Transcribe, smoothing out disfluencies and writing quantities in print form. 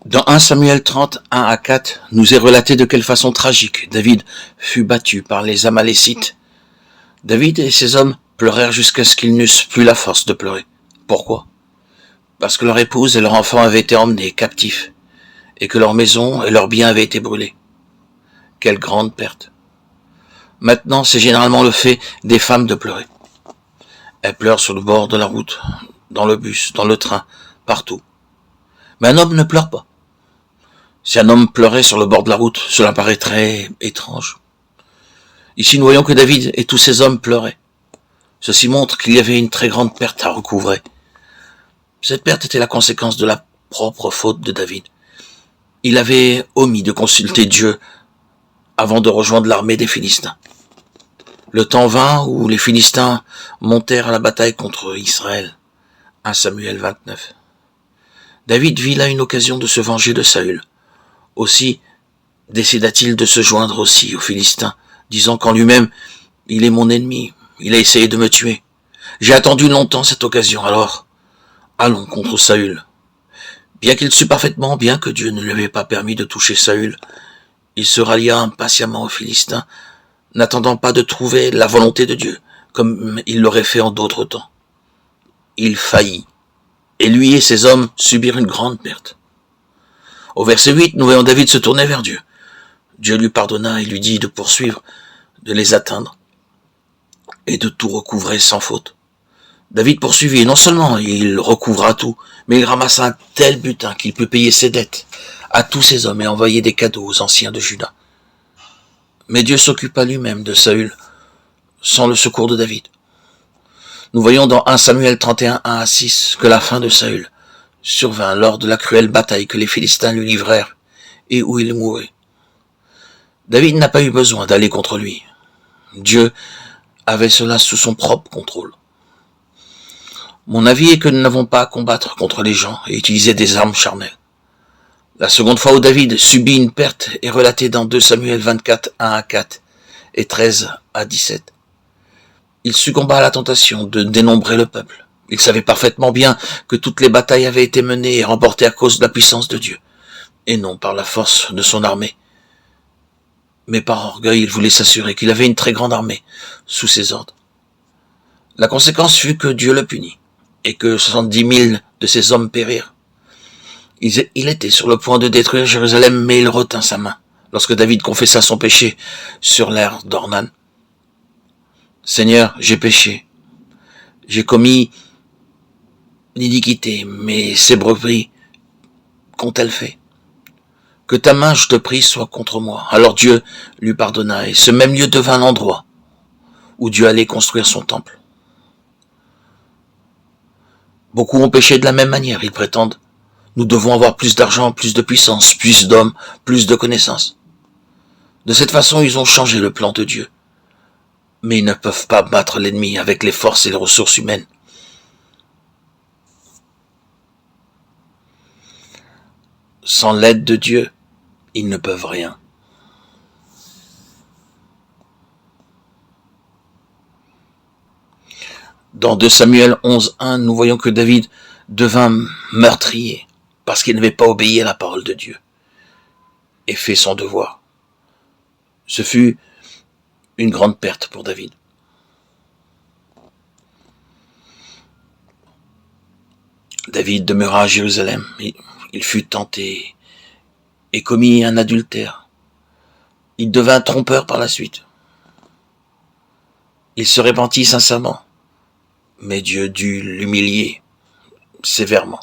Dans 1 Samuel 30, 1 à 4, nous est relaté de quelle façon tragique David fut battu par les Amalécites. David et ses hommes pleurèrent jusqu'à ce qu'ils n'eussent plus la force de pleurer. Pourquoi? Parce que leur épouse et leur enfant avaient été emmenés captifs, et que leur maison et leurs biens avaient été brûlés. Quelle grande perte. Maintenant, c'est généralement le fait des femmes de pleurer. Elles pleurent sur le bord de la route, dans le bus, dans le train, partout. Mais un homme ne pleure pas. Si un homme pleurait sur le bord de la route, cela paraîtrait étrange. Ici, nous voyons que David et tous ses hommes pleuraient. Ceci montre qu'il y avait une très grande perte à recouvrer. Cette perte était la conséquence de la propre faute de David. Il avait omis de consulter Dieu avant de rejoindre l'armée des Philistins. Le temps vint où les Philistins montèrent à la bataille contre Israël. 1 Samuel 29. David vit là une occasion de se venger de Saül. Aussi décida-t-il de se joindre aussi aux Philistins, disant qu'en lui-même, il est mon ennemi, il a essayé de me tuer. J'ai attendu longtemps cette occasion, alors allons contre Saül. Bien qu'il sût parfaitement bien que Dieu ne lui avait pas permis de toucher Saül, il se rallia impatiemment aux Philistins, n'attendant pas de trouver la volonté de Dieu, comme il l'aurait fait en d'autres temps. Il faillit, et lui et ses hommes subirent une grande perte. Au verset 8, nous voyons David se tourner vers Dieu. Dieu lui pardonna et lui dit de poursuivre, de les atteindre, et de tout recouvrer sans faute. David poursuivit, et non seulement il recouvra tout, mais il ramassa un tel butin qu'il put payer ses dettes à tous ses hommes et envoyer des cadeaux aux anciens de Juda. Mais Dieu s'occupa lui-même de Saül, sans le secours de David. Nous voyons dans 1 Samuel 31, 1 à 6, que la fin de Saül survint lors de la cruelle bataille que les Philistins lui livrèrent et où il mourut. David n'a pas eu besoin d'aller contre lui. Dieu avait cela sous son propre contrôle. Mon avis est que nous n'avons pas à combattre contre les gens et utiliser des armes charnelles. La seconde fois où David subit une perte est relatée dans 2 Samuel 24, 1 à 4 et 13 à 17. Il succomba à la tentation de dénombrer le peuple. Il savait parfaitement bien que toutes les batailles avaient été menées et remportées à cause de la puissance de Dieu, et non par la force de son armée. Mais par orgueil, il voulait s'assurer qu'il avait une très grande armée sous ses ordres. La conséquence fut que Dieu le punit, et que 70 000 de ses hommes périrent. Il était sur le point de détruire Jérusalem, mais il retint sa main, lorsque David confessa son péché sur l'aire d'Ornan. Seigneur, j'ai péché. J'ai commis l'iniquité, mais ces brebis qu'ont-elles fait? Que ta main, je te prie, soit contre moi. Alors Dieu lui pardonna, et ce même lieu devint l'endroit où Dieu allait construire son temple. Beaucoup ont péché de la même manière, ils prétendent. Nous devons avoir plus d'argent, plus de puissance, plus d'hommes, plus de connaissances. De cette façon, ils ont changé le plan de Dieu. Mais ils ne peuvent pas battre l'ennemi avec les forces et les ressources humaines. Sans l'aide de Dieu, ils ne peuvent rien. Dans 2 Samuel 11.1, nous voyons que David devint meurtrier parce qu'il n'avait pas obéi à la parole de Dieu et fait son devoir. Ce fut une grande perte pour David. David demeura à Jérusalem. Il fut tenté et commit un adultère. Il devint trompeur par la suite. Il se repentit sincèrement, mais Dieu dut l'humilier sévèrement.